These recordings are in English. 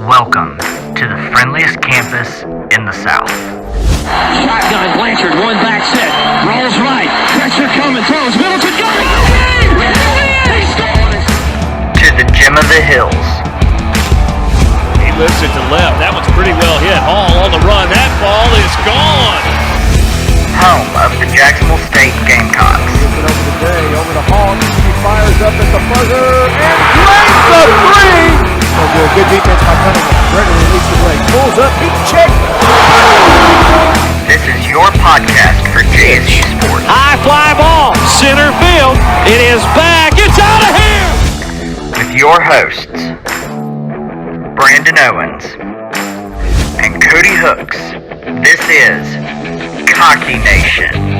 Welcome to the friendliest campus in the South. Shotgun Blanchard, one back set, rolls right, pressure coming, throws, Middleton going, he scores! To the gym of the hills. He lifts it to left, that one's pretty well hit. Hall on the run, that ball is gone! Home of the Jacksonville State Gamecocks. Over the day, over the Hawks, he fires up at the buzzer, and drains the three! Good defense by Cunningham. Gregory leads the way, pulls up, he checks. This is your podcast for JSU Sports. High fly ball, center field, it is back, it's out of here! With your hosts, Brandon Owens and Cody Hooks. This is Cocky Nation.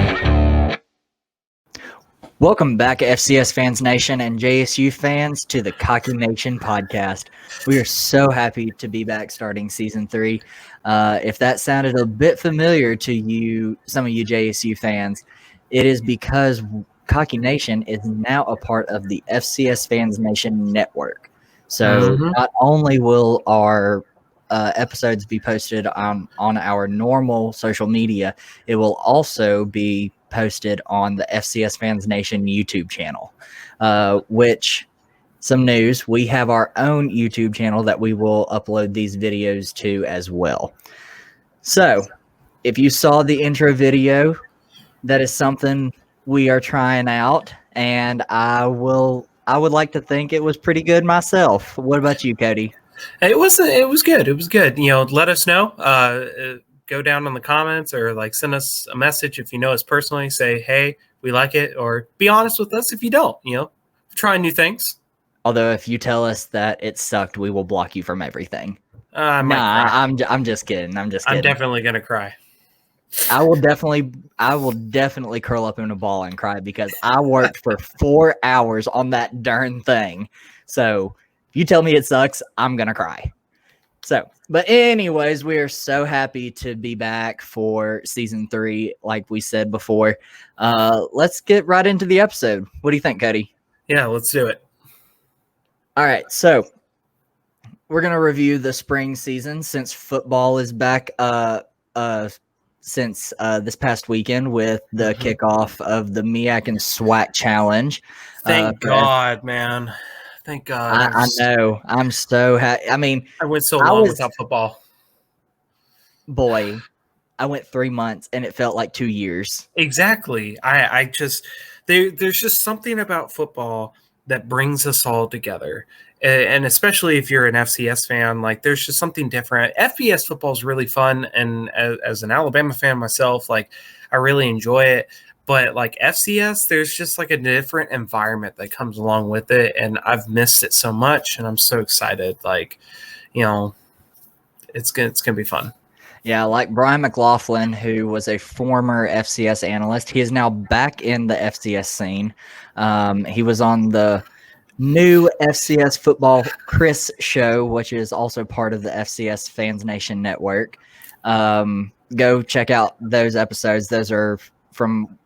Welcome back, FCS Fans Nation and JSU fans, to the Cocky Nation podcast. We are so happy to be back starting Season 3. If that sounded a bit familiar to you, some of you JSU fans, it is because Cocky Nation is now a part of the FCS Fans Nation Network. So not only will our episodes be posted on our normal social media, it will also be posted on the FCS Fans Nation YouTube channel, which, some news, we have our own YouTube channel that we will upload these videos to as well. So if you saw the intro video, that is something we are trying out, and I would like to think it was pretty good myself. What about you, Cody? It was good. It was good. You know, let us know. Go down in the comments or send us a message if you know us personally. Say, hey, we like it, or be honest with us if you don't. You know, trying new things. Although if you tell us that it sucked, we will block you from everything. I'm just kidding. I'm definitely gonna cry. I will definitely curl up in a ball and cry because I worked for 4 hours on that darn thing. So if you tell me it sucks, I'm gonna cry. So, but anyways, we are so happy to be back for Season 3, like we said before. Let's get right into the episode. What do you think, Cody? Yeah, let's do it. All right, so we're going to review the spring season since football is back since this past weekend with the kickoff of the MEAC and SWAC Challenge. Thank God, man. Thank God. I know. I'm so happy. I mean, I went so long without football. Boy, I went 3 months and it felt like 2 years. Exactly. I just there's just something about football that brings us all together. And especially if you're an FCS fan, there's just something different. FBS football is really fun. And as an Alabama fan myself, I really enjoy it. But FCS, there's just a different environment that comes along with it. And I've missed it so much. And I'm so excited. It's going to be fun. Yeah, like Brian McLaughlin, who was a former FCS analyst, he is now back in the FCS scene. He was on the new FCS Football Chris show, which is also part of the FCS Fans Nation Network. Go check out those episodes. Those are from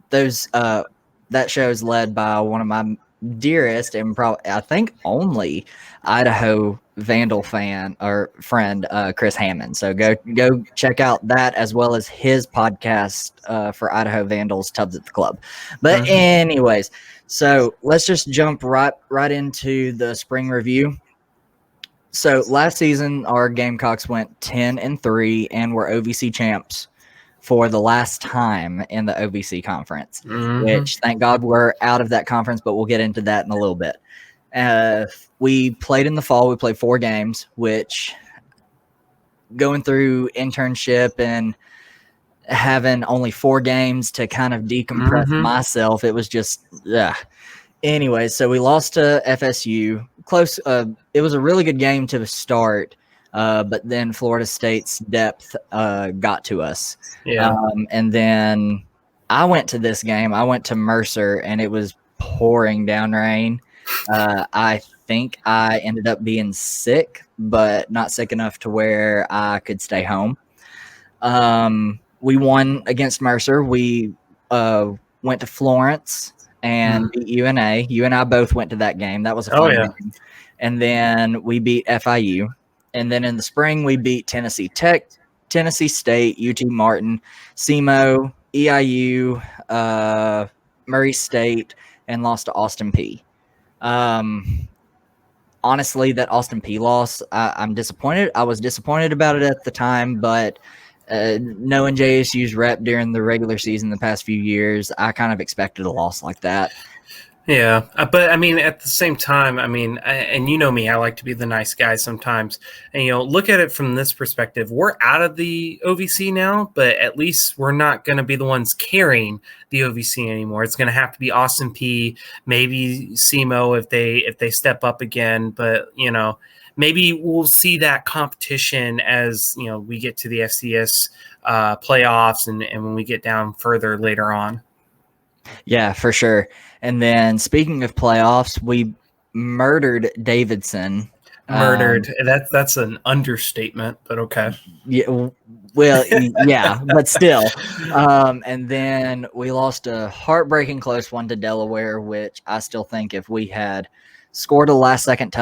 those. That show is led by one of my dearest and probably, I think, only Idaho Vandal fan or friend, Chris Hammond. So go check out that as well as his podcast for Idaho Vandals, Tubs at the Club. But anyways, so let's just jump right into the spring review. So last season, our Gamecocks went 10-3 and were OVC champs for the last time in the OVC conference, which thank God we're out of that conference, but we'll get into that in a little bit. We played in the fall. We played 4 games, which going through internship and having only 4 games to kind of decompress myself, it was just, anyway, so we lost to FSU. Close. It was a really good game to start, but then Florida State's depth got to us. Yeah. And then I went to this game. I went to Mercer, and it was pouring down rain. I think I ended up being sick, but not sick enough to where I could stay home. We won against Mercer. We went to Florence and beat UNA. You and I both went to that game. That was a fun game. And then we beat FIU. And then in the spring, we beat Tennessee Tech, Tennessee State, UT Martin, SEMO, EIU, Murray State, and lost to Austin P. Honestly, that Austin P loss, I'm disappointed. I was disappointed about it at the time, but knowing JSU's rep during the regular season the past few years, I kind of expected a loss like that. Yeah, but I mean, at the same time, I mean, and you know me, I like to be the nice guy sometimes. And, look at it from this perspective. We're out of the OVC now, but at least we're not going to be the ones carrying the OVC anymore. It's going to have to be Austin P, maybe SEMO if they step up again. But, maybe we'll see that competition as, we get to the FCS playoffs and when we get down further later on. Yeah, for sure. And then speaking of playoffs, we murdered Davidson. Murdered. That's an understatement, but okay. Yeah, well, yeah, but still. And then we lost a heartbreaking close one to Delaware, which I still think if we had scored a last-second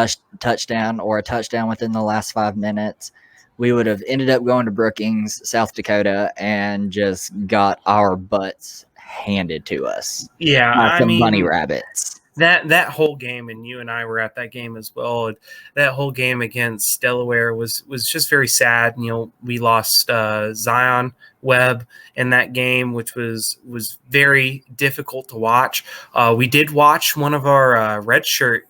touchdown or a touchdown within the last 5 minutes, we would have ended up going to Brookings, South Dakota, and just got our butts handed to us. Yeah, I mean, bunny rabbits. That whole game, and you and I were at that game as well. That whole game against Delaware was just very sad. We lost Zion Webb in that game, which was very difficult to watch. We did watch one of our redshirt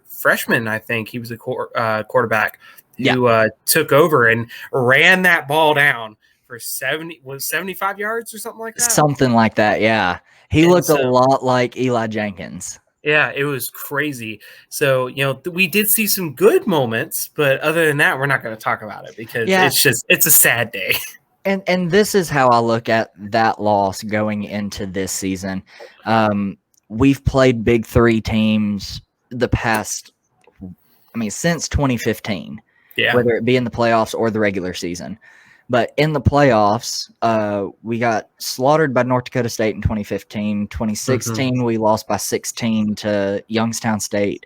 freshmen. I think he was a quarterback who took over and ran that ball down for 75 yards or something like that. Something like that, yeah. He looked a lot like Eli Jenkins. Yeah, it was crazy. So, we did see some good moments, but other than that, we're not going to talk about it because it's a sad day. And this is how I look at that loss going into this season. We've played Big Three teams since 2015, whether it be in the playoffs or the regular season. But in the playoffs, we got slaughtered by North Dakota State in 2015. 2016, we lost by 16 to Youngstown State.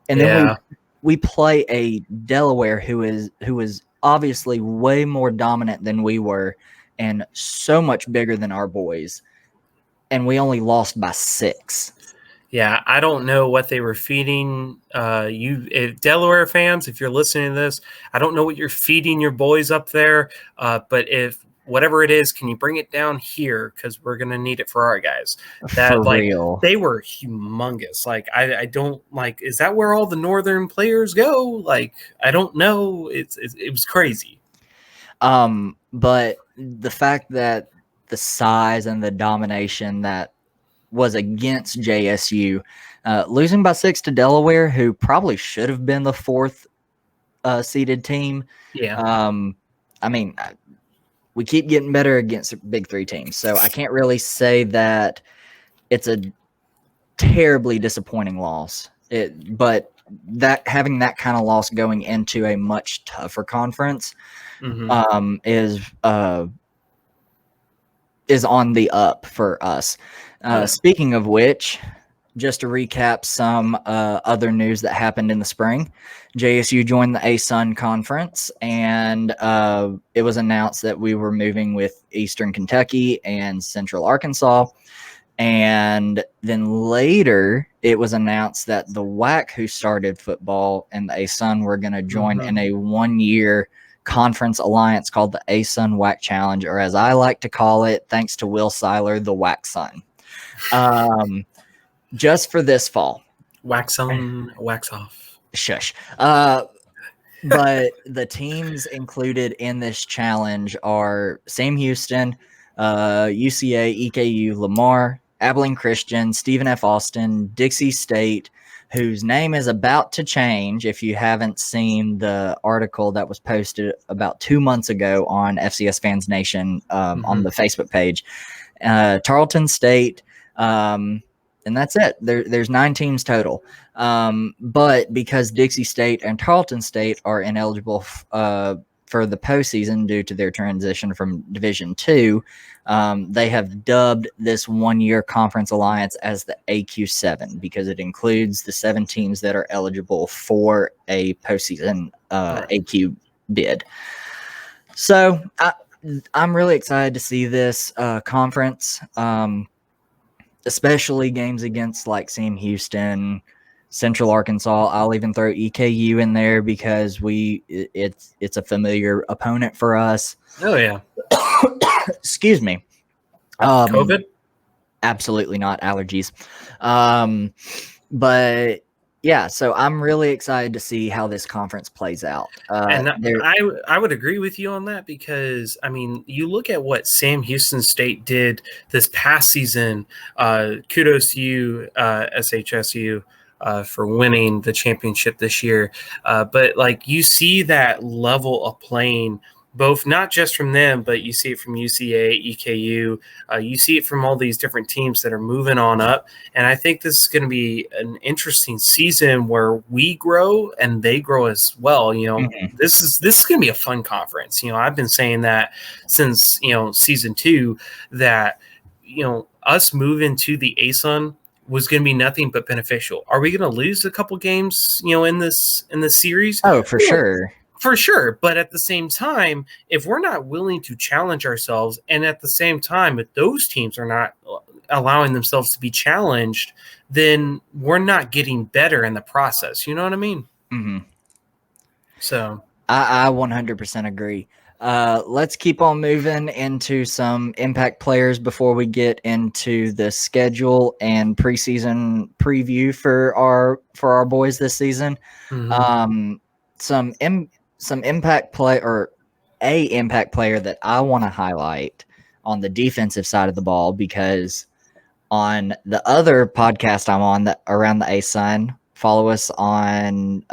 And then we play a Delaware who is obviously way more dominant than we were and so much bigger than our boys. And we only lost by 6. Yeah, I don't know what they were feeding Delaware fans, if you're listening to this. I don't know what you're feeding your boys up there, but if whatever it is, can you bring it down here? Because we're going to need it for our guys. For real. They were humongous. I don't is that where all the northern players go? I don't know. It was crazy. But the fact that the size and the domination that was against JSU, losing by 6 to Delaware, who probably should have been the 4th seeded team. Yeah. We keep getting better against Big Three teams, so I can't really say that it's a terribly disappointing loss. But that having that kind of loss going into a much tougher conference is on the up for us. Speaking of which, just to recap some other news that happened in the spring, JSU joined the ASUN conference, and it was announced that we were moving with Eastern Kentucky and Central Arkansas. And then later, it was announced that the WAC, who started football, and the ASUN were going to join in a 1-year conference alliance called the ASUN WAC Challenge, or as I like to call it, thanks to Will Seiler, the WAC Sun. Just for this fall. Wax on, wax off. Shush. But the teams included in this challenge are Sam Houston, UCA, EKU, Lamar, Abilene Christian, Stephen F. Austin, Dixie State, whose name is about to change if you haven't seen the article that was posted about 2 months ago on FCS Fans Nation on the Facebook page. Tarleton State, and that's it. There's 9 teams total. But because Dixie State and Tarleton State are ineligible for the postseason due to their transition from Division II, they have dubbed this one-year conference alliance as the AQ7 because it includes the 7 teams that are eligible for a postseason AQ bid. So I'm really excited to see this conference, especially games against like Sam Houston, Central Arkansas. I'll even throw EKU in there because it's a familiar opponent for us. Oh yeah. Excuse me. COVID? Absolutely not. Allergies. But yeah, so I'm really excited to see how this conference plays out. And I would agree with you on that because, I mean, you look at what Sam Houston State did this past season. Kudos to you, SHSU, for winning the championship this year. But, like, you see that level of playing both not just from them, but you see it from UCA, EKU. You see it from all these different teams that are moving on up. And I think this is going to be an interesting season where we grow and they grow as well. You know, this is going to be a fun conference. You know, I've been saying that since, season 2 that, us moving to the ASUN was going to be nothing but beneficial. Are we going to lose a couple games, in this series? Oh, for sure. For sure. But at the same time, if we're not willing to challenge ourselves, and at the same time, if those teams are not allowing themselves to be challenged, then we're not getting better in the process. You know what I mean? Mm-hmm. So I 100% agree. Let's keep on moving into some impact players before we get into the schedule and preseason preview for our boys this season. Some impact play or a impact player that I want to highlight on the defensive side of the ball, because on the other podcast I'm on that around the ASUN, follow us on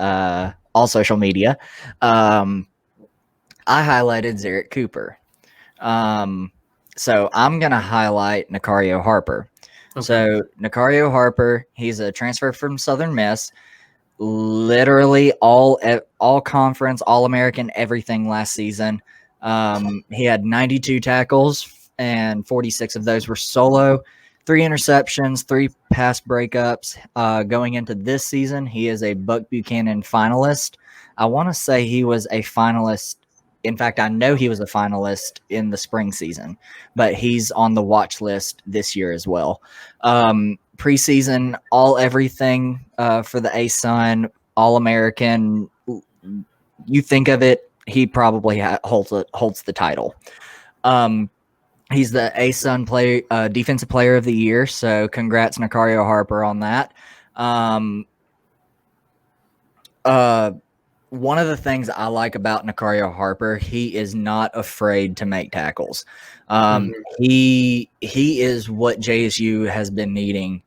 all social media. I highlighted Zarek Cooper. So I'm going to highlight Nicario Harper. Okay. So Nicario Harper, he's a transfer from Southern Miss. Literally all conference, all American, everything last season. He had 92 tackles and 46 of those were solo, 3 interceptions, 3 pass breakups. Going into this season, he is a Buck Buchanan finalist. I want to say he was a finalist. In fact, I know he was a finalist in the spring season, but he's on the watch list this year as well. Preseason, all everything for the ASUN, All-American. You think of it, he probably holds the title. He's the ASUN defensive player of the year, so congrats, Nicario Harper, on that. One of the things I like about Nicario Harper, he is not afraid to make tackles. He is what JSU has been needing,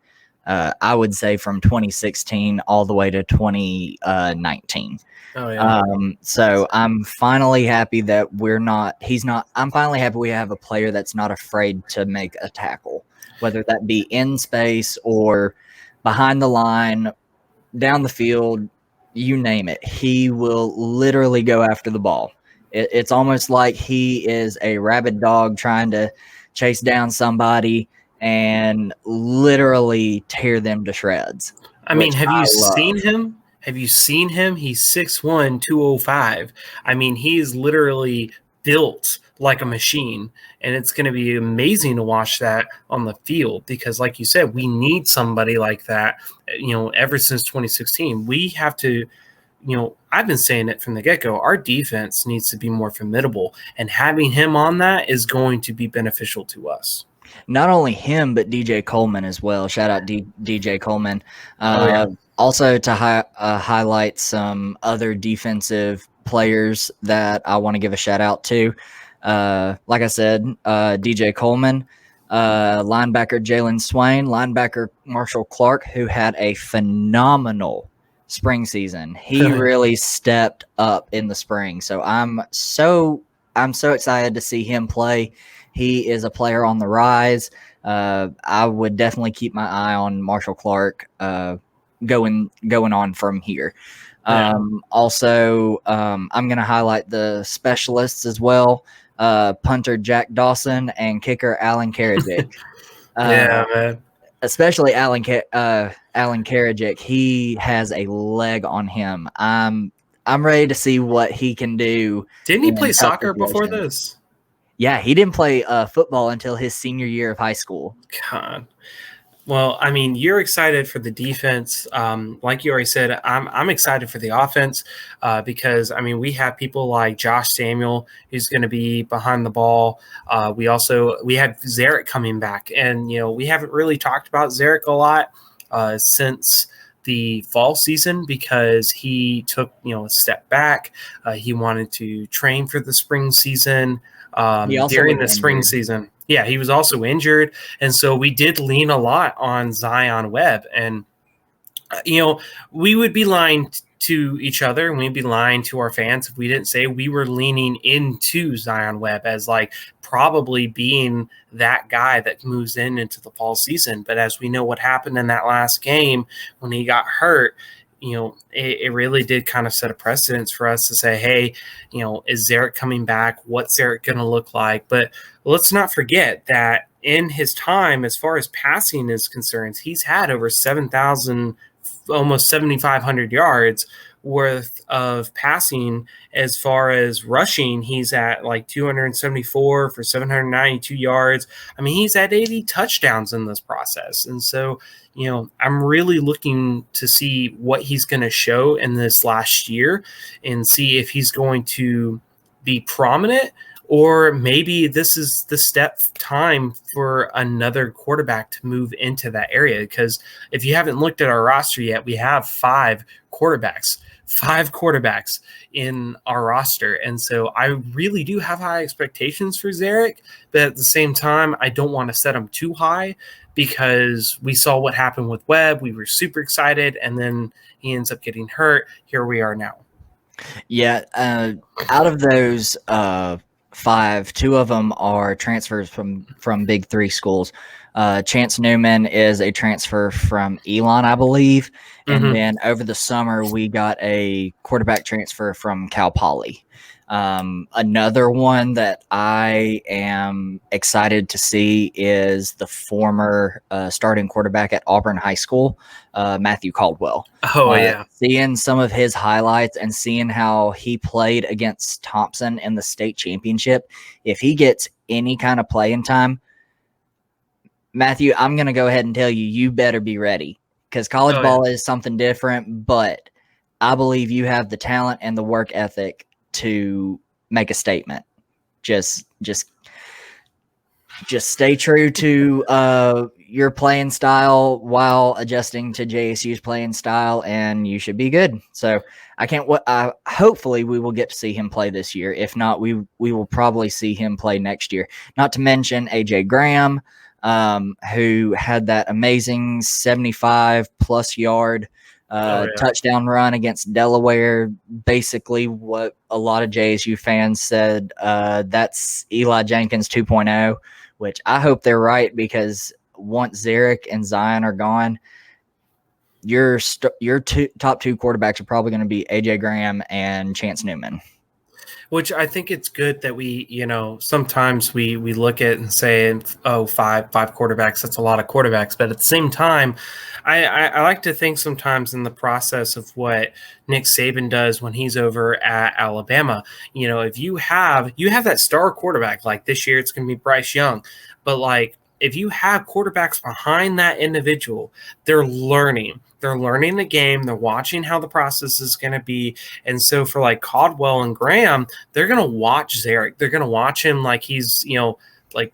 I would say, from 2016 all the way to 2019. Oh, yeah. So I'm finally happy that I'm finally happy we have a player that's not afraid to make a tackle, whether that be in space or behind the line, down the field, you name it. He will literally go after the ball. It's almost like he is a rabid dog trying to chase down somebody and literally tear them to shreds. I mean, have you seen him? Have you seen him? He's 6'1", 205. I mean, he's literally built like a machine, and it's going to be amazing to watch that on the field because, like you said, we need somebody like that. Ever since 2016, we have to. I've been saying it from the get-go. Our defense needs to be more formidable, and having him on that is going to be beneficial to us. Not only him, but DJ Coleman as well. Shout out DJ Coleman. Also to highlight some other defensive players that I want to give a shout out to. Like I said, DJ Coleman, linebacker Jalen Swain, linebacker Marshall Clark, who had a phenomenal spring season. He really stepped up in the spring. So I'm so excited to see him play. He is a player on the rise. I would definitely keep my eye on Marshall Clark going on from here. Also, I'm going to highlight the specialists as well. Punter Jack Dawson and kicker Alan Karazek. Yeah, man. Especially Alan Karazek. He has a leg on him. I'm ready to see what he can do. Didn't he in play tough soccer before situations. this? Yeah, he didn't play football until his senior year of high school. God. Well, I mean, you're excited for the defense. Like you already said, I'm excited for the offense because, I mean, we have people like Josh Samuel who's going to be behind the ball. We have Zarek coming back, and we haven't really talked about Zarek a lot since the fall season because he took a step back. He wanted to train for the spring season. During the spring season. Yeah, he was also injured. And so we did lean a lot on Zion Webb. And, we would be lying to each other and we'd be lying to our fans if we didn't say we were leaning into Zion Webb as probably being that guy that moves into the fall season. But as we know what happened in that last game when he got hurt, it really did kind of set a precedence for us to say, hey, is Zarek coming back? What's Zarek going to look like? But let's not forget that in his time, as far as passing is concerned, he's had over 7,000, almost 7,500 yards worth of passing. As far as rushing, he's at 274 for 792 yards. I mean, he's at 80 touchdowns in this process. And so, I'm really looking to see what he's going to show in this last year and see if he's going to be prominent or maybe this is the step time for another quarterback to move into that area. Because if you haven't looked at our roster yet, we have five quarterbacks in our roster. And so I really do have high expectations for Zarek, but at the same time, I don't want to set him too high because we saw what happened with Webb. We were super excited, and then he ends up getting hurt. Here we are now. Yeah, out of those five, two of them are transfers from Big Three schools. Chance Newman is a transfer from Elon, I believe. And then over the summer, we got a quarterback transfer from Cal Poly. Another one that I am excited to see is the former starting quarterback at Auburn High School, Matthew Caldwell. Oh, yeah. Seeing some of his highlights and seeing how he played against Thompson in the state championship, if he gets any kind of playing time, Matthew, I'm going to go ahead and tell you, you better be ready because college ball is something different, but I believe you have the talent and the work ethic to make a statement. Just stay true to your playing style while adjusting to JSU's playing style, and you should be good. So hopefully we will get to see him play this year. If not, we will probably see him play next year. Not to mention AJ Graham, who had that amazing 75-plus yard touchdown run against Delaware. Basically what a lot of JSU fans said, that's Eli Jenkins 2.0, which I hope they're right because once Zarek and Zion are gone, your top two quarterbacks are probably going to be AJ Graham and Chance Newman. Which I think it's good that we, sometimes we look at and say, oh, five quarterbacks, that's a lot of quarterbacks. But at the same time, I like to think sometimes in the process of what Nick Saban does when he's over at Alabama, if you have that star quarterback, like this year it's going to be Bryce Young, but if you have quarterbacks behind that individual, they're learning the game. They're watching how the process is going to be. And so for Caldwell and Graham, they're going to watch Zarek. They're going to watch him like he's, like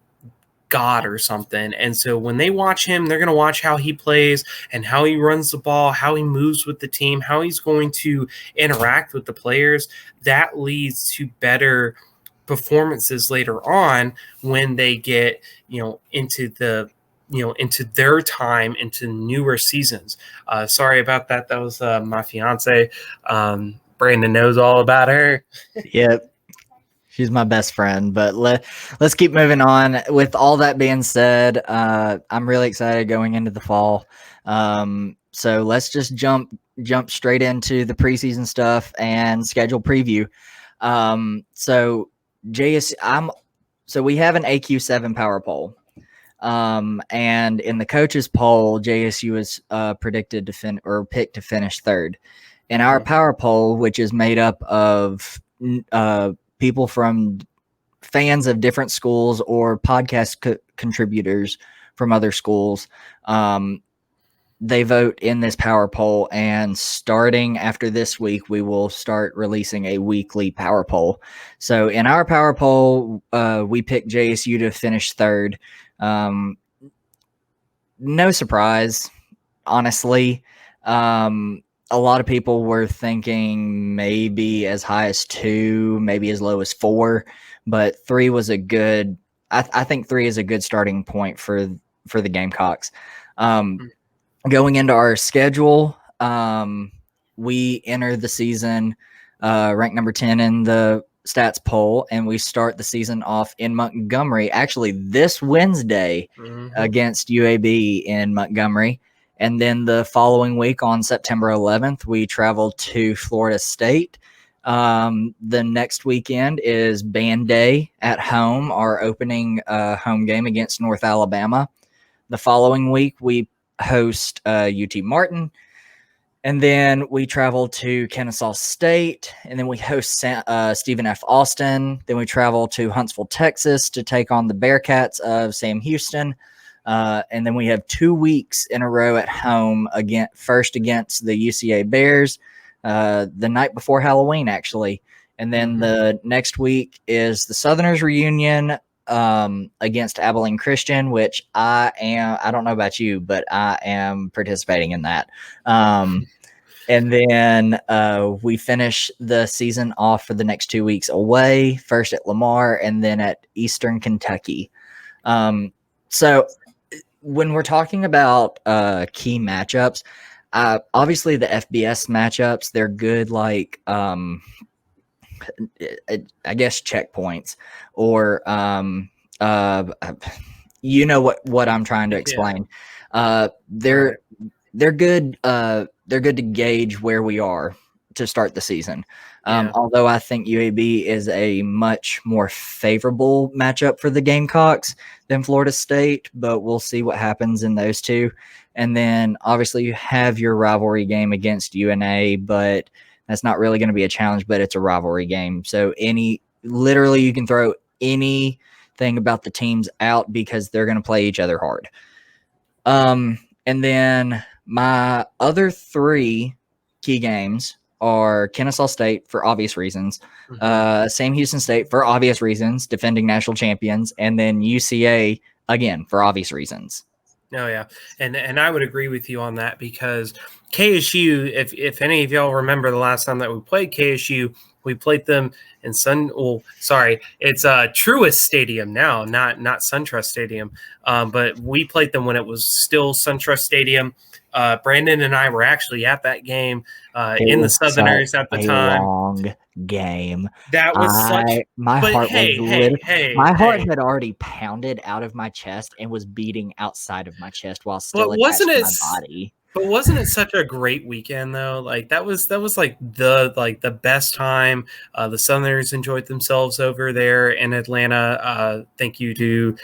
God or something. And so when they watch him, they're going to watch how he plays and how he runs the ball, how he moves with the team, how he's going to interact with the players. That leads to better performances later on when they get into their time, into newer seasons. Sorry about that. That was my fiance. Brandon knows all about her. Yep. She's my best friend, but let's keep moving on. With all that being said, I'm really excited going into the fall. So let's just jump jump straight into the preseason stuff and schedule preview. So we have an AQ7 power poll. And in the coaches poll, JSU is predicted to picked to finish third. In our power poll, which is made up of people from fans of different schools or podcast contributors from other schools, they vote in this power poll, and starting after this week, we will start releasing a weekly power poll. So in our power poll, we picked JSU to finish third. No surprise, honestly. A lot of people were thinking maybe as high as 2, maybe as low as 4, but 3 was a good. I think 3 is a good starting point for the Gamecocks. Going into our schedule, we enter the season ranked number 10 in the stats poll, and we start the season off in Montgomery, actually this Wednesday against UAB in Montgomery. And then the following week on September 11th, we travel to Florida State. The next weekend is Band Day at home, our opening home game against North Alabama. The following week, we host UT Martin. And then we travel to Kennesaw State, and then we host Stephen F. Austin. Then we travel to Huntsville, Texas to take on the Bearcats of Sam Houston. And then we have 2 weeks in a row at home, first against the UCA Bears the night before Halloween, actually. And then the next week is the Southerners reunion against Abilene Christian, which I don't know about you, but I am participating in that. And then we finish the season off for the next 2 weeks away, first at Lamar and then at Eastern Kentucky. So when we're talking about key matchups, obviously the FBS matchups, they're good, like I guess checkpoints, or you know what I'm trying to explain. They're good. They're good to gauge where we are to start the season. Although I think UAB is a much more favorable matchup for the Gamecocks than Florida State, but we'll see what happens in those two. And then obviously you have your rivalry game against UNA, but that's not really going to be a challenge, but it's a rivalry game. So literally you can throw anything about the teams out because they're going to play each other hard. And then my other 3 key games are Kennesaw State for obvious reasons, Sam Houston State for obvious reasons, defending national champions, and then UCA again for obvious reasons. Oh yeah, and I would agree with you on that, because KSU, if any of y'all remember the last time that we played KSU, we played them in it's Truist Stadium now, not SunTrust Stadium, but we played them when it was still SunTrust Stadium. Brandon and I were actually at that game in the Southerners at the time. Long game. That was my heart had already pounded out of my chest and was beating outside of my chest while still attached to my body. But wasn't it such a great weekend though? Like that was like the best time. The Southerners enjoyed themselves over there in Atlanta. Thank you to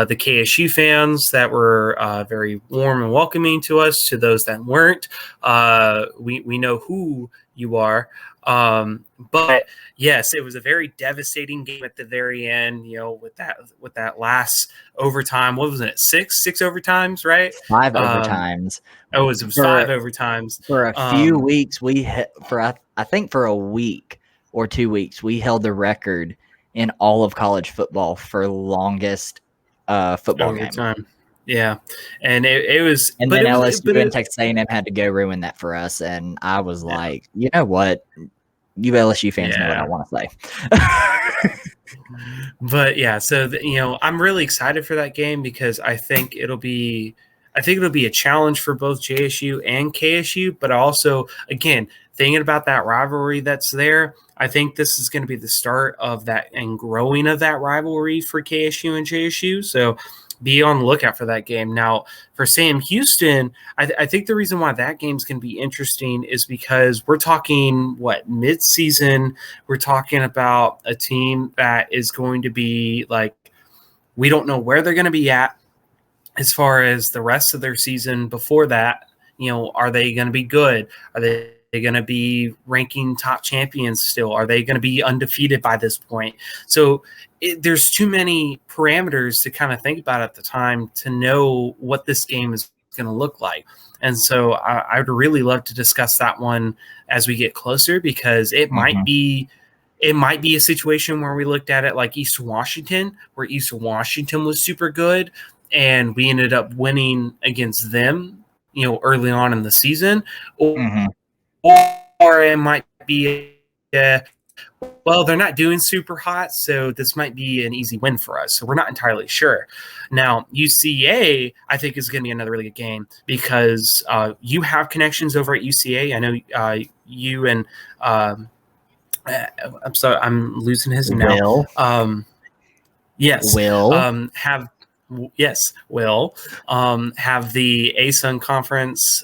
the KSU fans that were very warm and welcoming to us. To those that weren't, we know who you are. But yes, it was a very devastating game at the very end, with that last overtime. What was it? Six overtimes, right? 5 overtimes. It was 5 overtimes. For a few weeks, I think for a week or 2 weeks, we held the record in all of college football for longest football overtime. game. Yeah, and it was. And then LSU and Texas A&M had to go ruin that for us, and I was like, you know what? You LSU fans know what I want to say. But yeah, so I'm really excited for that game because I think it'll be a challenge for both JSU and KSU. But also, again, thinking about that rivalry that's there, I think this is going to be the start of that and growing of that rivalry for KSU and JSU. So be on the lookout for that game. Now, for Sam Houston, I think the reason why that game's going to be interesting is because we're talking, mid-season. We're talking about a team that is going to be like, we don't know where they're going to be at as far as the rest of their season before that. Are they going to be good? Are they going to be ranking top champions still? Are they going to be undefeated by this point? So there's too many parameters to kind of think about at the time to know what this game is going to look like. And so I would really love to discuss that one as we get closer, because it might be a situation where we looked at it like Eastern Washington, where Eastern Washington was super good and we ended up winning against them, early on in the season, or it might be, well, they're not doing super hot, so this might be an easy win for us. So we're not entirely sure. Now, UCA, I think, is going to be another really good game because you have connections over at UCA. I know you and I'm sorry, I'm losing his name now. Yes, Will have the ASUN conference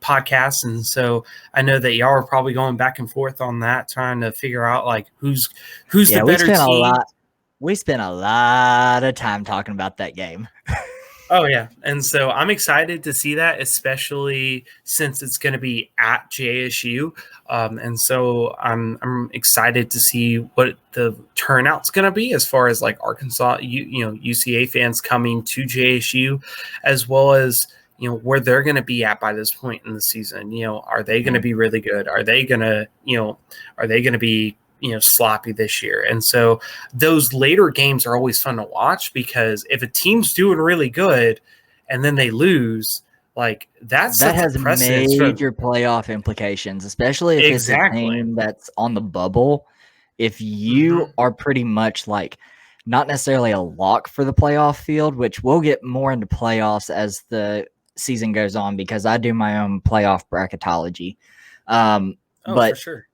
podcast, and so I know that y'all are probably going back and forth on that, trying to figure out like who's the better team. We spent a lot of time talking about that game. Oh yeah, and so I'm excited to see that, especially since it's going to be at JSU, and so I'm excited to see what the turnout's going to be as far as like Arkansas, UCA fans coming to JSU, as well as where they're going to be at by this point in the season. Are they going to be really good? Are they going to be sloppy this year? And so those later games are always fun to watch, because if a team's doing really good and then they lose, like that has major playoff implications, especially if it's a team that's on the bubble. If you are pretty much like not necessarily a lock for the playoff field, which we'll get more into playoffs as the season goes on, because I do my own playoff bracketology. But for sure.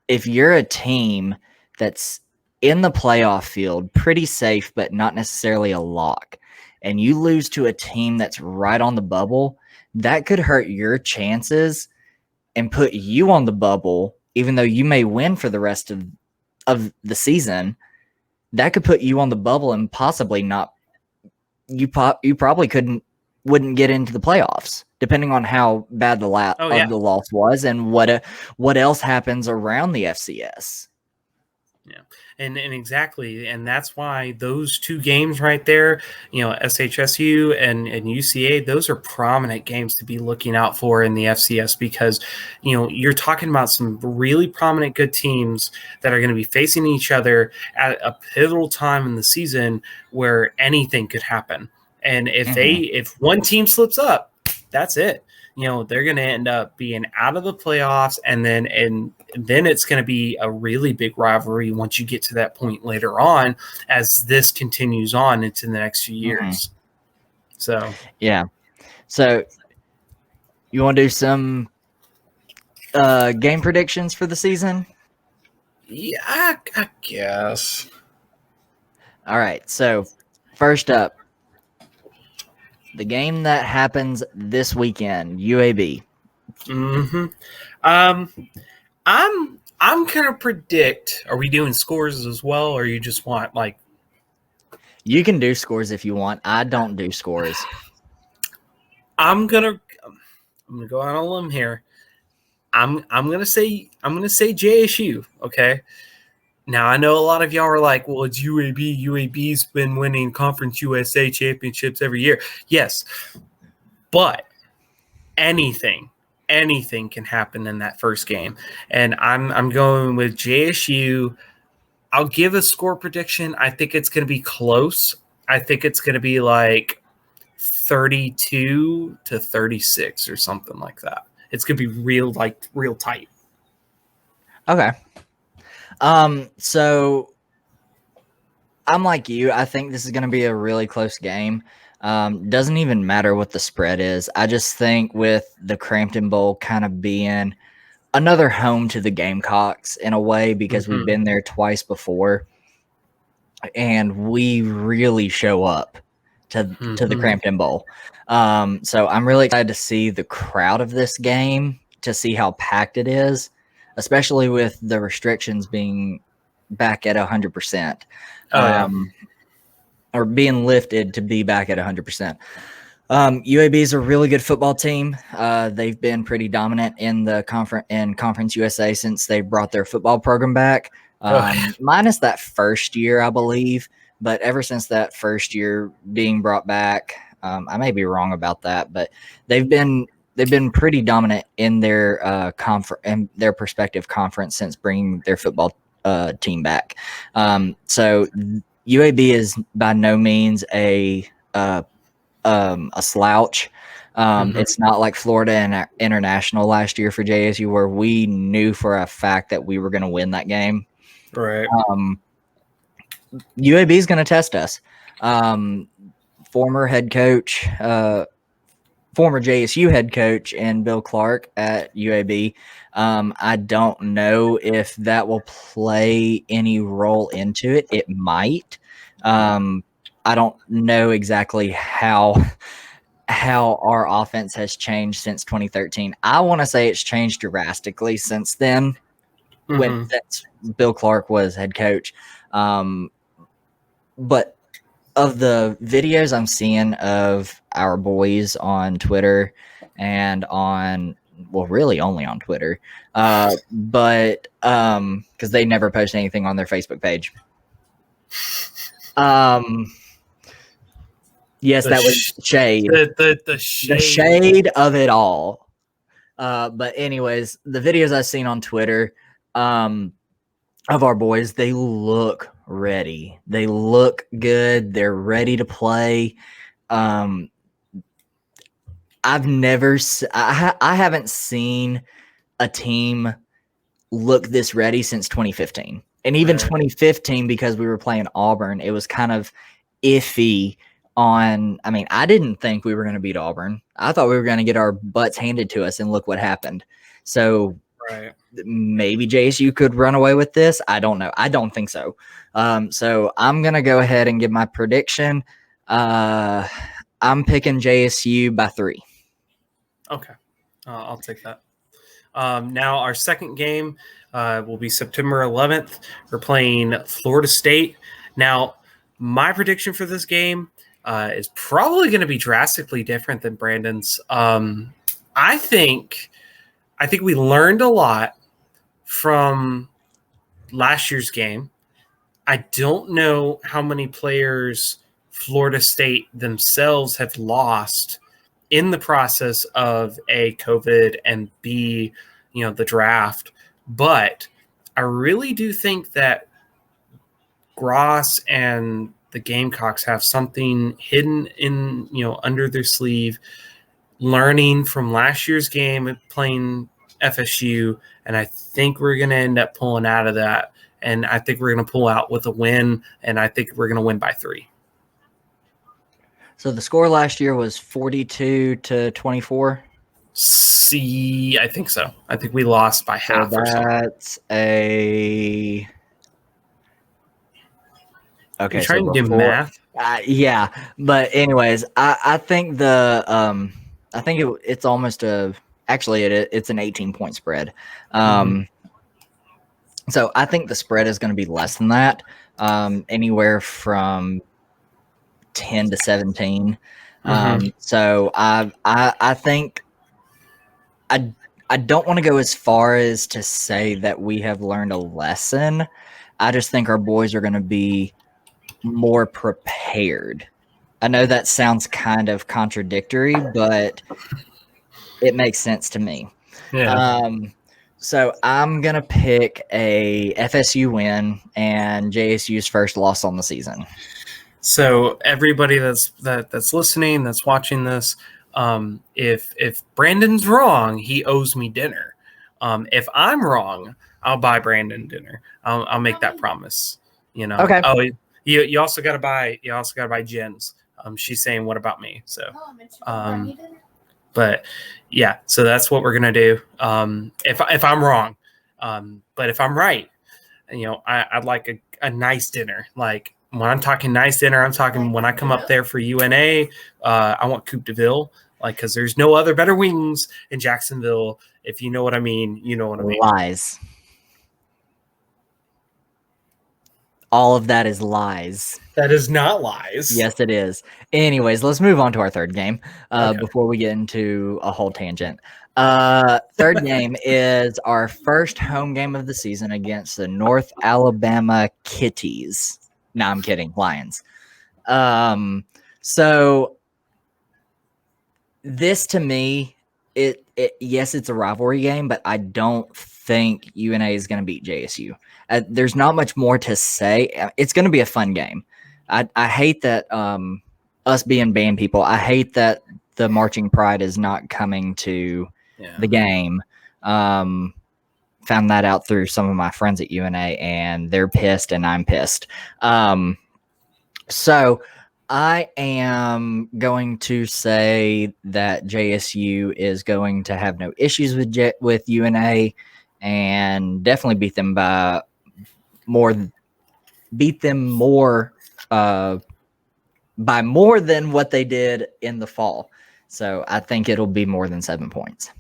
If you're a team that's in the playoff field, pretty safe, but not necessarily a lock, and you lose to a team that's right on the bubble, that could hurt your chances and put you on the bubble, even though you may win for the rest of the season. That could put you on the bubble and possibly not. You probably wouldn't get into the playoffs, depending on how bad the loss was and what else happens around the FCS. Yeah, and exactly, and that's why those two games right there, SHSU and UCA, those are prominent games to be looking out for in the FCS, because you're talking about some really prominent good teams that are going to be facing each other at a pivotal time in the season where anything could happen. And if one team slips up, that's it. They're going to end up being out of the playoffs, and then it's going to be a really big rivalry once you get to that point later on, as this continues on into the next few years. So yeah. So you want to do some game predictions for the season? Yeah, I guess. All right. So first up, the game that happens this weekend, UAB. I'm gonna predict. Are we doing scores as well, or you just want like? You can do scores if you want. I don't do scores. I'm gonna go out on a limb here. I'm gonna say JSU. Okay. Now, I know a lot of y'all are like, well, it's UAB. UAB's been winning Conference USA championships every year. Yes, but anything can happen in that first game. And I'm going with JSU. I'll give a score prediction. I think it's going to be close. I think it's going to be like 32-36 or something like that. It's going to be real tight. Okay. So I'm like you. I think this is going to be a really close game. Doesn't even matter what the spread is. I just think with the Crampton Bowl kind of being another home to the Gamecocks in a way, because we've been there twice before, and we really show up to the Crampton Bowl. So I'm really excited to see the crowd of this game, to see how packed it is, especially with the restrictions being back at 100%. Or being lifted to be back at 100%. UAB is a really good football team. They've been pretty dominant in the Conference USA since they brought their football program back. Minus that first year, I believe. But ever since that first year being brought back, I may be wrong about that, but they've been pretty dominant in their in their respective conference since bringing their football team back. So UAB is by no means a slouch. It's not like Florida and International last year for JSU, where we knew for a fact that we were going to win that game. Right. UAB is going to test us. Former JSU head coach and Bill Clark at UAB. I don't know if that will play any role into it. It might. I don't know exactly how our offense has changed since 2013. I want to say it's changed drastically since then, since Bill Clark was head coach. But of the videos I'm seeing of our boys on Twitter and really only on Twitter, but because they never post anything on their Facebook page. Yes, that was shade. The shade of it all. But anyways, the videos I've seen on Twitter of our boys, they look ready. They look good. They're ready to play. I haven't seen a team look this ready since 2015. And even 2015, because we were playing Auburn, it was kind of iffy I didn't think we were going to beat Auburn. I thought we were going to get our butts handed to us, and look what happened. So maybe JSU could run away with this. I don't know. I don't think so. So I'm going to go ahead and give my prediction. I'm picking JSU by 3. Okay. I'll take that. Now our second game will be September 11th. We're playing Florida State. Now, my prediction for this game is probably going to be drastically different than Brandon's. I think we learned a lot from last year's game. I don't know how many players Florida State themselves have lost in the process of A, COVID, and B, the draft. But I really do think that Gross and the Gamecocks have something hidden in, under their sleeve, learning from last year's game playing FSU. And I think we're going to end up pulling out of that. And I think we're going to pull out with a win. And I think we're going to win by 3. So the score last year was 42-24. I think so. I think we lost by half or something. That's a. Okay, you're trying to do math. Yeah, but anyways, I think it's almost it's an 18-point spread. So I think the spread is going to be less than that, anywhere from 10 to 17. So I think I don't want to go as far as to say that we have learned a lesson. I just think our boys are going to be more prepared. I know that sounds kind of contradictory, but it makes sense to me. Yeah. So I'm going to pick a FSU win and JSU's first loss on the season. So everybody that's listening, that's watching this, if Brandon's wrong, he owes me dinner. If I'm wrong, I'll buy Brandon dinner. I'll make that promise. Okay. Oh, you also gotta buy Jen's. She's saying, what about me? So but yeah, so that's what we're gonna do. If I'm wrong, but if I'm right, I'd like a nice dinner, like when I'm talking nice dinner, I'm talking when I come up there for UNA, I want Coupe de Ville, because there's no other better wings in Jacksonville. If you know what I mean, you know what I mean. Lies. All of that is lies. That is not lies. Yes, it is. Anyways, let's move on to our third game Okay. before we get into a whole tangent. Third game is our first home game of the season against the North Alabama Kitties. No, I'm kidding. Lions. So this to me, yes, it's a rivalry game, but I don't think UNA is going to beat JSU. There's not much more to say. It's going to be a fun game. I hate that us being band people, I hate that the marching pride is not coming to the game. Found that out through some of my friends at UNA, and they're pissed and I'm pissed. So I am going to say that JSU is going to have no issues with UNA and definitely beat them by more than what they did in the fall. So I think it'll be more than 7 points.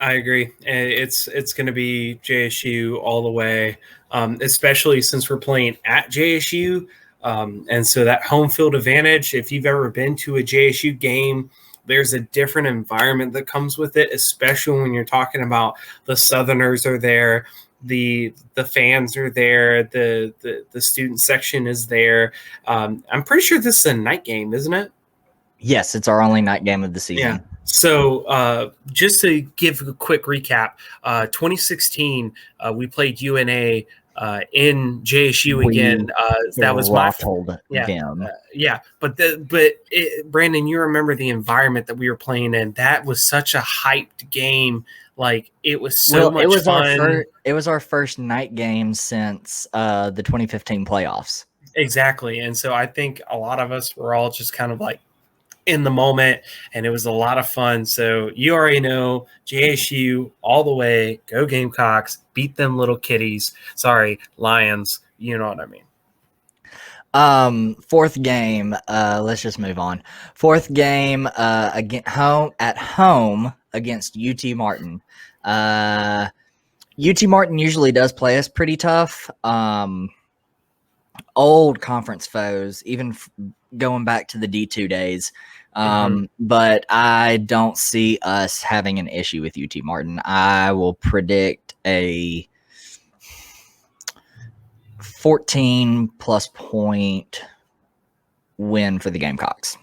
I agree. It's going to be JSU all the way, especially since we're playing at JSU. And so that home field advantage, if you've ever been to a JSU game, there's a different environment that comes with it, especially when you're talking about the Southerners are there, the fans are there, the student section is there. I'm pretty sure this is a night game, isn't it? Yes, it's our only night game of the season. Yeah. So just to give a quick recap, 2016, we played UNA in JSU again. That was my fault. Yeah. But Brandon, you remember the environment that we were playing in? That was such a hyped game. Like, it was so much fun. It was our first night game since the 2015 playoffs. Exactly. And so I think a lot of us were all just kind of like in the moment, and it was a lot of fun. So you already know, JSU all the way, go Gamecocks, beat them little kitties. Sorry, Lions. You know what I mean. Fourth game, let's just move on. Fourth game, again, at home against UT Martin. UT Martin usually does play us pretty tough. Old conference foes, even going back to the D2 days. But I don't see us having an issue with UT Martin. I will predict a 14-plus point win for the Gamecocks.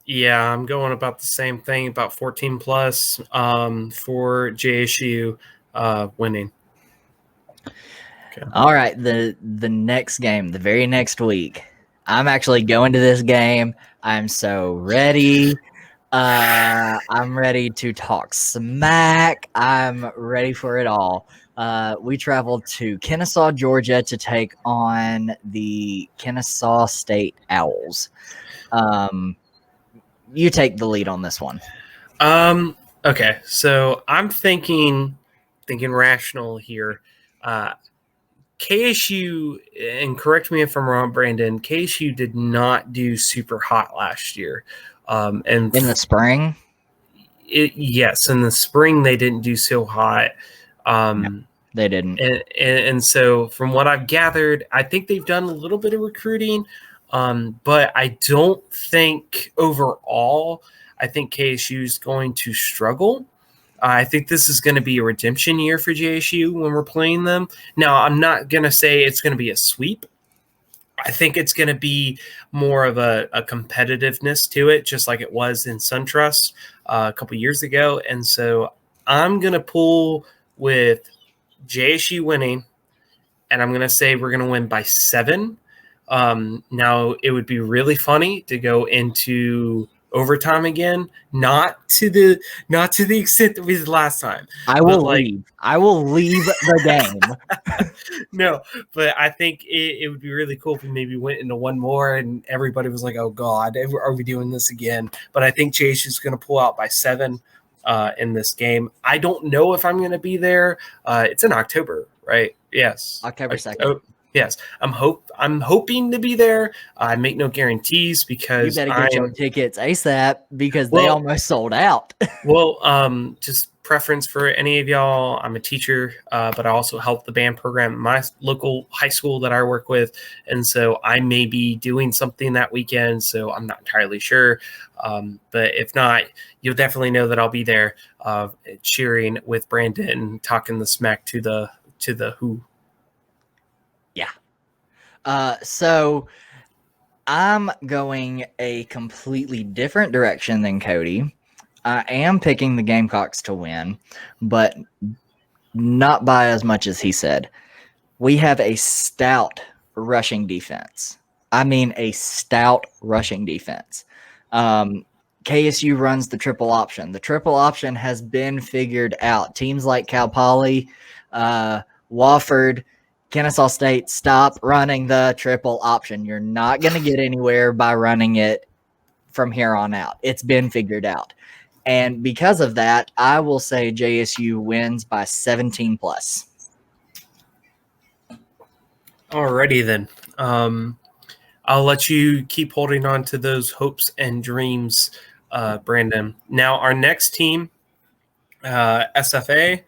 Yeah, I'm going about the same thing, about 14 plus for JSU winning. Okay. All right, the next game, the very next week, I'm actually going to this game. I'm so ready. I'm ready to talk smack. I'm ready for it all. We traveled to Kennesaw, Georgia to take on the Kennesaw State Owls. You take the lead on this one. Okay, so I'm thinking rational here. KSU, and correct me if I'm wrong, Brandon, KSU did not do super hot last year. And in the spring? Yes, in the spring they didn't do so hot. No, they didn't. And so from what I've gathered, I think they've done a little bit of recruiting, but I don't think overall, I think KSU is going to struggle. I think this is going to be a redemption year for JSU when we're playing them. Now, I'm not going to say it's going to be a sweep. I think it's going to be more of a competitiveness to it, just like it was in SunTrust a couple years ago. And so I'm going to pull with JSU winning, and I'm going to say we're going to win by 7. Now, it would be really funny to go into overtime again, not to the extent that we did last time. I will leave the game. No, but I think it would be really cool if we maybe went into one more and everybody was like, oh God, are we doing this again? But I think Chase is going to pull out by 7 in this game. I don't know if I'm going to be there. It's in October, right? Yes. October 2nd. Yes, I'm hoping to be there. I make no guarantees You because better get your tickets ASAP because they Well- almost sold out. just preference for any of y'all. I'm a teacher, but I also help the band program at my local high school that I work with, and so I may be doing something that weekend. So I'm not entirely sure, but if not, you'll definitely know that I'll be there, cheering with Brandon, talking the smack to the who. So I'm going a completely different direction than Cody. I am picking the Gamecocks to win, but not by as much as he said. We have a stout rushing defense. I mean, a stout rushing defense. KSU runs the triple option. The triple option has been figured out. Teams like Cal Poly, Wofford, Kennesaw State, stop running the triple option. You're not going to get anywhere by running it from here on out. It's been figured out. And because of that, I will say JSU wins by 17 plus. Alrighty then. I'll let you keep holding on to those hopes and dreams, Brandon. Now, our next team, SFA.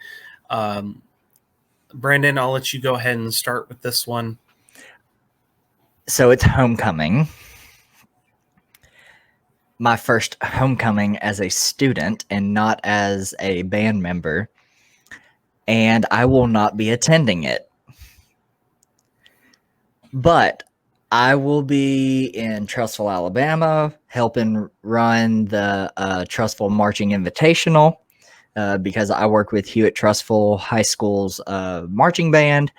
Brandon, I'll let you go ahead and start with this one. So it's homecoming. My first homecoming as a student and not as a band member. And I will not be attending it. But I will be in Trussville, Alabama, helping run the Trussville Marching Invitational because I work with Hewitt Trussville High School's marching band.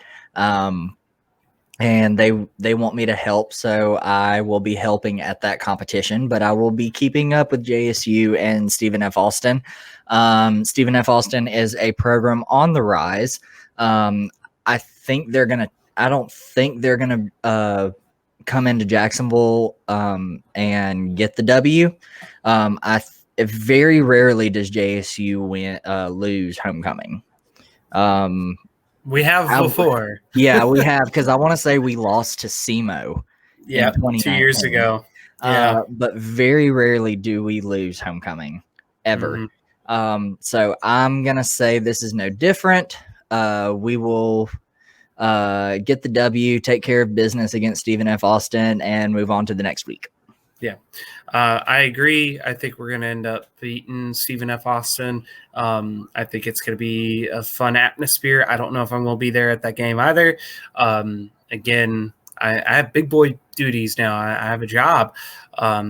And they want me to help, so I will be helping at that competition, but I will be keeping up with JSU and Stephen F. Austin. Stephen F. Austin is a program on the rise. I don't think they're gonna come into Jacksonville and get the W. Very rarely does JSU lose homecoming. We have before. Yeah, we have, because I want to say we lost to SEMO. Yeah, 2 years ago. Yeah. But very rarely do we lose homecoming, ever. So I'm going to say this is no different. We will get the W, take care of business against Stephen F. Austin, and move on to the next week. Yeah, I agree. I think we're going to end up beating Stephen F. Austin. I think it's going to be a fun atmosphere. I don't know if I'm going to be there at that game either. Again, I have big boy duties now. I have a job.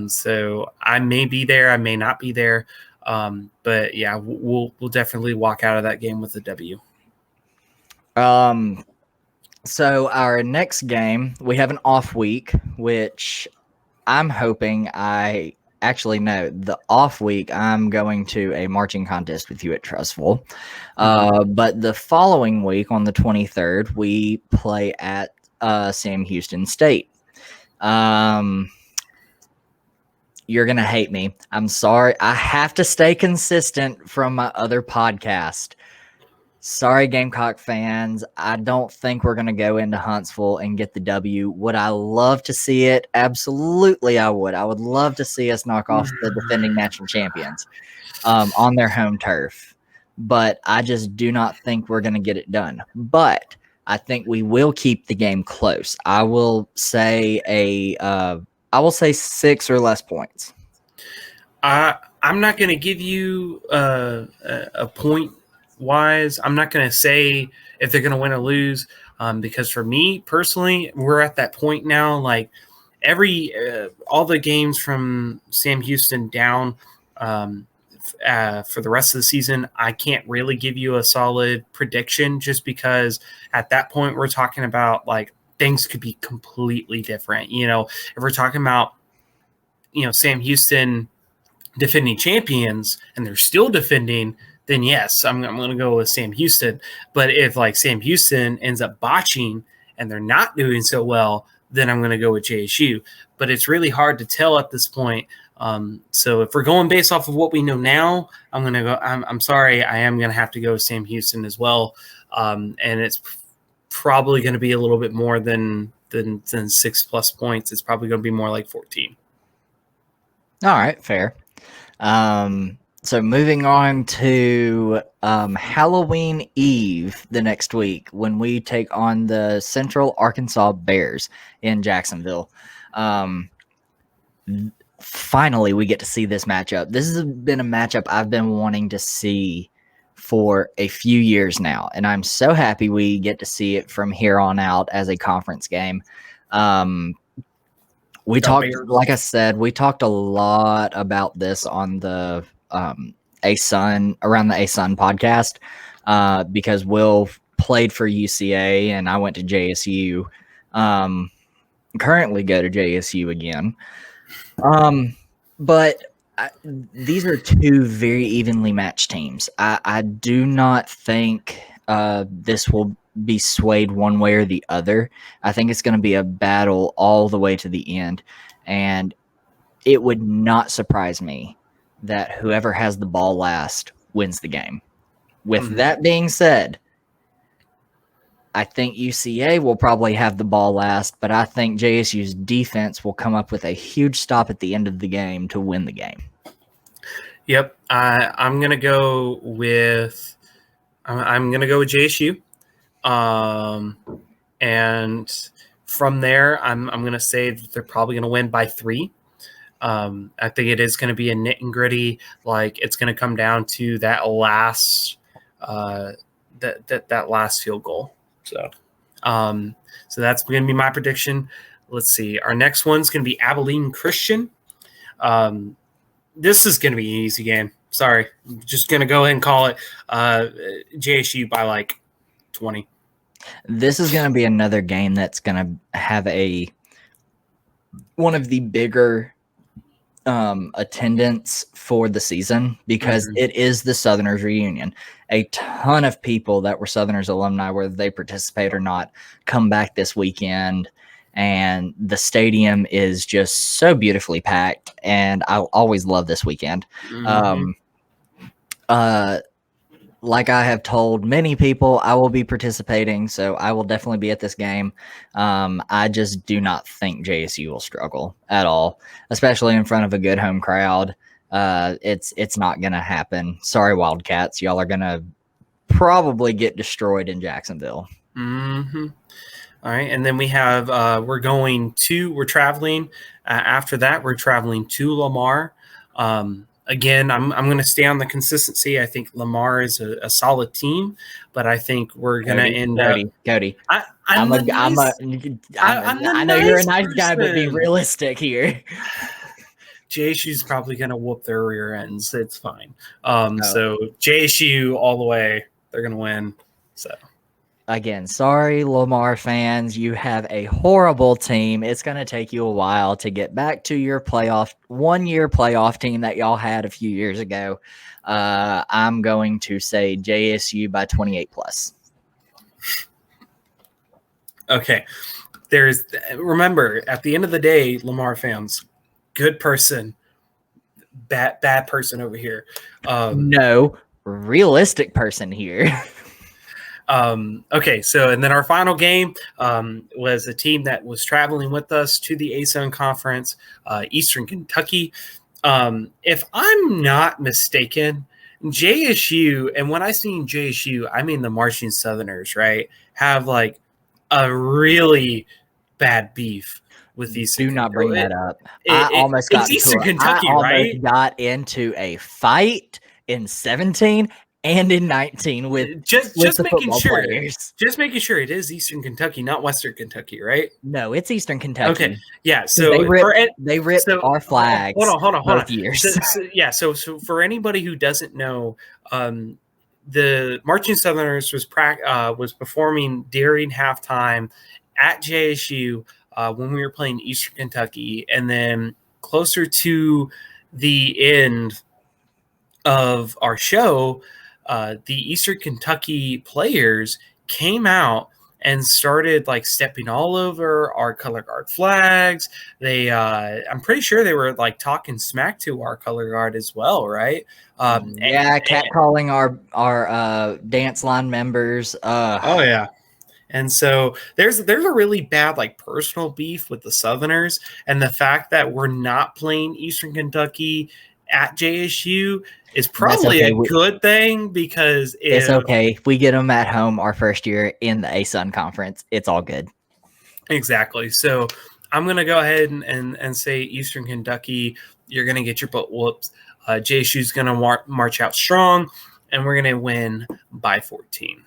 So I may be there. I may not be there. But yeah, we'll definitely walk out of that game with a W. So our next game, we have an off week, which I'm hoping the off week, I'm going to a marching contest with you at Trussville. But the following week on the 23rd, we play at Sam Houston State. You're going to hate me. I'm sorry. I have to stay consistent from my other podcast. Sorry, Gamecock fans. I don't think we're going to go into Huntsville and get the W. Would I love to see it? Absolutely, I would. I would love to see us knock off the defending national champions on their home turf. But I just do not think we're going to get it done. But I think we will keep the game close. I will say 6 or less points. I'm not going to give you a point wise. I'm not going to say if they're going to win or lose, because for me personally, we're at that point now. Like all the games from Sam Houston down for the rest of the season, I can't really give you a solid prediction just because at that point we're talking about like things could be completely different. If we're talking about Sam Houston defending champions and they're still defending, then yes, I'm going to go with Sam Houston. But if like Sam Houston ends up botching and they're not doing so well, then I'm going to go with JSU. But it's really hard to tell at this point. So if we're going based off of what we know now, I'm going to go. I'm sorry, I am going to have to go with Sam Houston as well. And it's probably going to be a little bit more than 6+ points. It's probably going to be more like 14. All right, fair. So moving on to Halloween Eve the next week when we take on the Central Arkansas Bears in Jacksonville. Finally, we get to see this matchup. This has been a matchup I've been wanting to see for a few years now, and I'm so happy we get to see it from here on out as a conference game. We talked, like I said, we talked a lot about this on the around the ASUN podcast because Will played for UCA and I went to JSU. Currently go to JSU again. But these are two very evenly matched teams. I do not think this will be swayed one way or the other. I think it's going to be a battle all the way to the end. And it would not surprise me that whoever has the ball last wins the game. With that being said, I think UCA will probably have the ball last, but I think JSU's defense will come up with a huge stop at the end of the game to win the game. Yep, I'm gonna go with JSU, and from there, I'm gonna say that they're probably gonna win by 3. I think it is gonna be a nit and gritty. Like it's gonna come down to that last that last field goal. So that's going to be my prediction. Let's see. Our next one's going to be Abilene Christian. This is going to be an easy game. Sorry. I'm just going to go ahead and call it JSU by like 20. This is going to be another game that's going to have one of the bigger attendance for the season because it is the Southerners reunion. A ton of people that were Southerners alumni, whether they participate or not, come back this weekend, and the stadium is just so beautifully packed, and I always love this weekend. Like I have told many people, I will be participating, so I will definitely be at this game. I just do not think JSU will struggle at all, especially in front of a good home crowd. It's not going to happen. Sorry, Wildcats. Y'all are going to probably get destroyed in Jacksonville. All right, and then we have we're traveling. After that, we're traveling to Lamar. Again, I'm going to stay on the consistency. I think Lamar is a solid team, but I think we're going to end up. Cody, I know you're a nice guy, but be realistic here. JSU's probably going to whoop their rear ends. It's fine. So JSU all the way. They're going to win. So. Again, sorry, Lamar fans. You have a horrible team. It's going to take you a while to get back to your one-year playoff team that y'all had a few years ago. I'm going to say JSU by 28+. Okay. Remember, at the end of the day, Lamar fans, good person, bad person over here. No, realistic person here. Okay, so and then our final game was a team that was traveling with us to the ASUN conference, Eastern Kentucky. If I'm not mistaken, JSU, and when I seen JSU, I mean the Marching Southerners, right, have like a really bad beef with Eastern. Do not bring that up. It's Eastern Kentucky, right? Got into a fight in 17 and in 19 with just making sure. Players. Just making sure it is Eastern Kentucky, not Western Kentucky, right? No, it's Eastern Kentucky. Okay, yeah. So they ripped our flags. Hold on. Years. So for anybody who doesn't know, the Marching Southerners was performing during halftime at JSU when we were playing Eastern Kentucky, and then closer to the end of our show, the Eastern Kentucky players came out and started like stepping all over our color guard flags. They, I'm pretty sure they were like talking smack to our color guard as well, right? Catcalling our dance line members. Oh yeah, And so there's a really bad like personal beef with the Southerners, and the fact that we're not playing Eastern Kentucky at JSU is probably okay. a good thing, because It's okay. If we get them at home our first year in the ASUN conference, it's all good. Exactly. So I'm going to go ahead and say Eastern Kentucky, you're going to get your butt whooped. JSU is going to march out strong, and we're going to win by 14.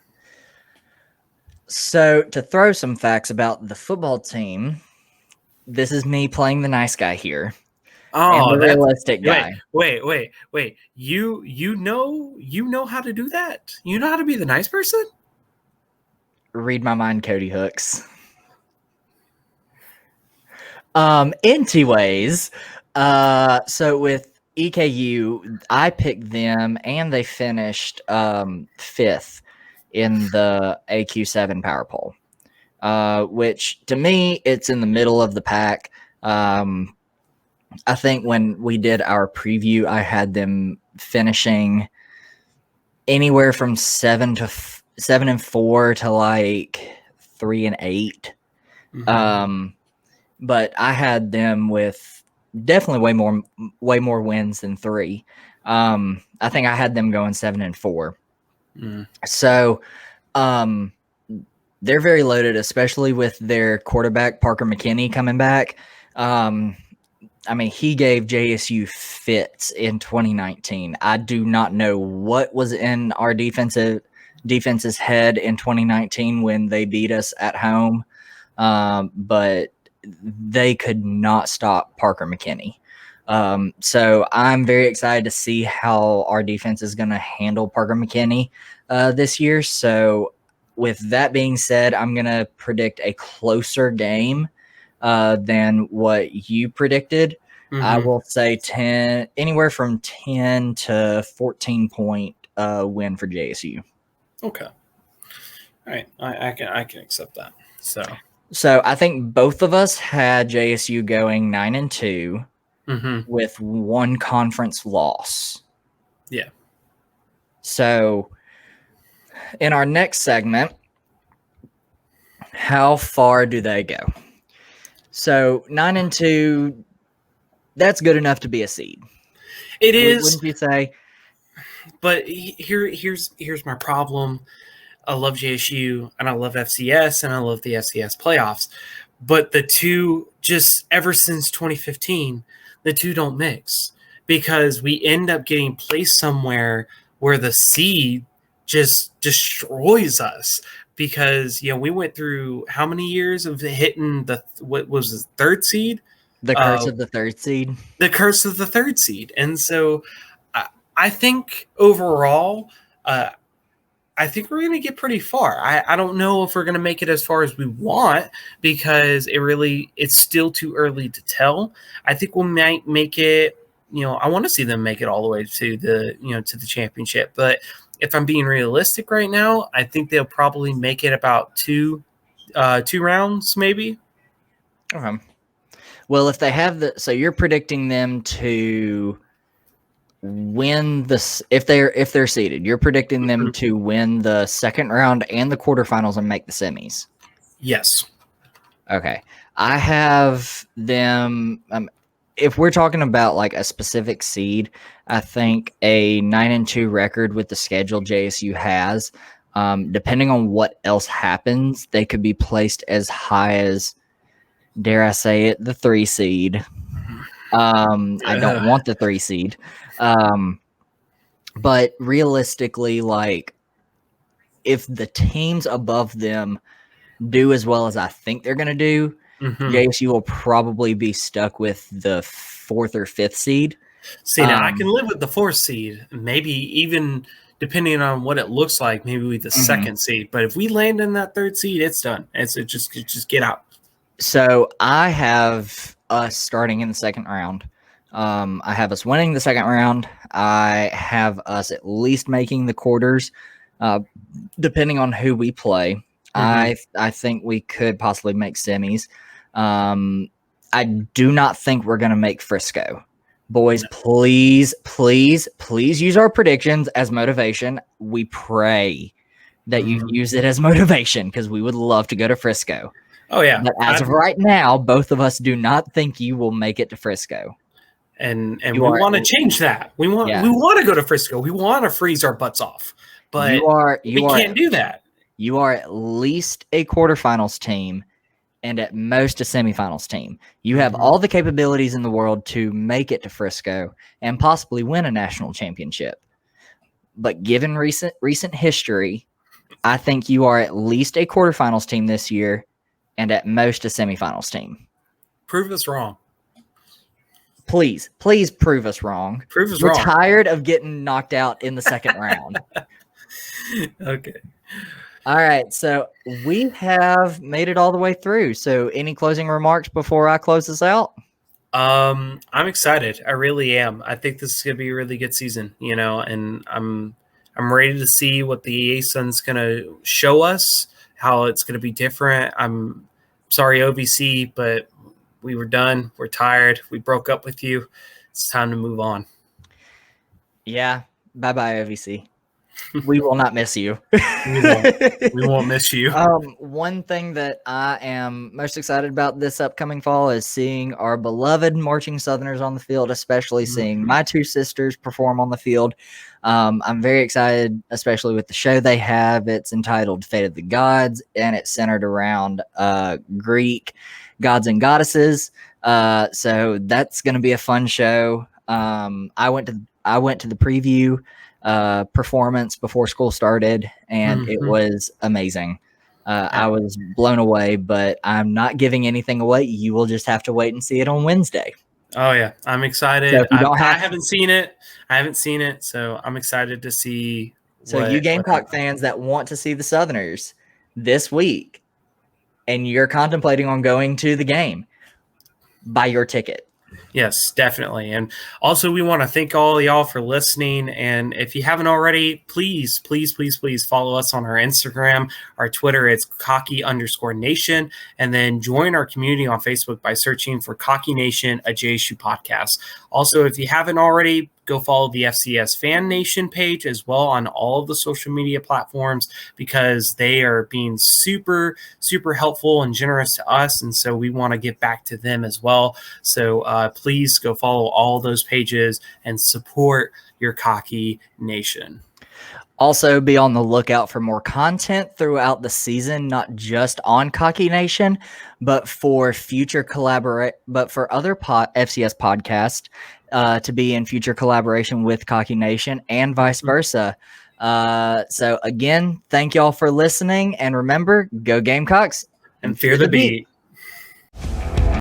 So to throw some facts about the football team, this is me playing the nice guy here. Oh, and the realistic guy. Wait. You know how to do that? You know how to be the nice person? Read my mind, Cody Hooks. Anyways, so with EKU, I picked them and they finished 5th in the AQ7 power poll, which to me, it's in the middle of the pack. I think when we did our preview, I had them finishing anywhere from 7-4 to like 3-8. Mm-hmm. But I had them with definitely way more wins than 3. I think I had them going 7-4. So, they're very loaded, especially with their quarterback Parker McKinney coming back. I mean, he gave JSU fits in 2019. I do not know what was in our defense's head in 2019 when they beat us at home, but they could not stop Parker McKinney. So I'm very excited to see how our defense is going to handle Parker McKinney this year. So with that being said, I'm going to predict a closer game than what you predicted. I will say anywhere from 10 to 14 point win for JSU. Okay. All right. I can accept that. So I think both of us had JSU going 9-2 with one conference loss. Yeah. So in our next segment, how far do they go? So 9-2, that's good enough to be a seed. It is. Wouldn't you say? But here's my problem. I love JSU and I love FCS and I love the FCS playoffs. But the two, just ever since 2015, the two don't mix, because we end up getting placed somewhere where the seed just destroys us. Because, we went through how many years of hitting what was the third seed? The curse of the third seed. The curse of the third seed. And so I think overall, I think we're going to get pretty far. I don't know if we're going to make it as far as we want, because it's still too early to tell. I think we might make it, I want to see them make it all the way to the championship. But if I'm being realistic right now, I think they'll probably make it about two rounds, maybe. Okay. Well, if they have so you're predicting them to win this, if they're seeded, you're predicting them to win the second round and the quarterfinals and make the semis. Yes. Okay. I have them. If we're talking about like a specific seed, I think a 9-2 record with the schedule JSU has, depending on what else happens, they could be placed as high as, dare I say it, the 3 seed. I don't want the 3 seed. But realistically, like, if the teams above them do as well as I think they're going to do, JSU will probably be stuck with the 4th or 5th seed. See, now I can live with the 4th seed, maybe even depending on what it looks like, maybe with the 2nd seed. But if we land in that 3rd seed, it's done. It's just get out. So I have us starting in the second round. I have us winning the second round. I have us at least making the quarters, depending on who we play. I think we could possibly make semis. I do not think we're going to make Frisco. Boys, please use our predictions as motivation. We pray that you use it as motivation, because we would love to go to Frisco. Oh yeah. But as of right now, both of us do not think you will make it to Frisco. And we want to change that. We want to go to Frisco. We want to freeze our butts off. But we can't do that. You are at least a quarterfinals team and at most a semifinals team. You have all the capabilities in the world to make it to Frisco and possibly win a national championship. But given recent history, I think you are at least a quarterfinals team this year and at most a semifinals team. Prove us wrong. Please prove us wrong. We're tired of getting knocked out in the second round. Okay. All right. So we have made it all the way through. So any closing remarks before I close this out? I'm excited. I really am. I think this is going to be a really good season, and I'm ready to see what the EA Sun's going to show us, how it's going to be different. I'm sorry, OVC, but we were done. We're tired. We broke up with you. It's time to move on. Yeah. Bye-bye, OVC. We will not miss you. We won't miss you. One thing that I am most excited about this upcoming fall is seeing our beloved marching Southerners on the field, especially seeing my two sisters perform on the field. I'm very excited, especially with the show they have. It's entitled Fate of the Gods, and it's centered around Greek gods and goddesses. So that's going to be a fun show. I went to the preview performance before school started, and it was amazing. I was blown away, but I'm not giving anything away. You will just have to wait and see it on Wednesday. Oh yeah, I'm excited. So I haven't seen it. So I'm excited to see. So you Gamecock fans that want to see the Southerners this week, and you're contemplating on going to the game, buy your ticket. Yes, definitely. And also, we want to thank all of y'all for listening. And if you haven't already, please follow us on our Instagram, our Twitter. It's cocky_nation. And then join our community on Facebook by searching for Cocky Nation, a JSU podcast. Also, if you haven't already, go follow the FCS Fan Nation page as well on all of the social media platforms, because they are being super, super helpful and generous to us. And so we want to get back to them as well. So please go follow all those pages and support your Cocky Nation. Also, be on the lookout for more content throughout the season, not just on Cocky Nation, but for future but for other FCS podcasts to be in future collaboration with Cocky Nation and vice versa. So again, thank y'all for listening, and remember, go Gamecocks and fear the beat.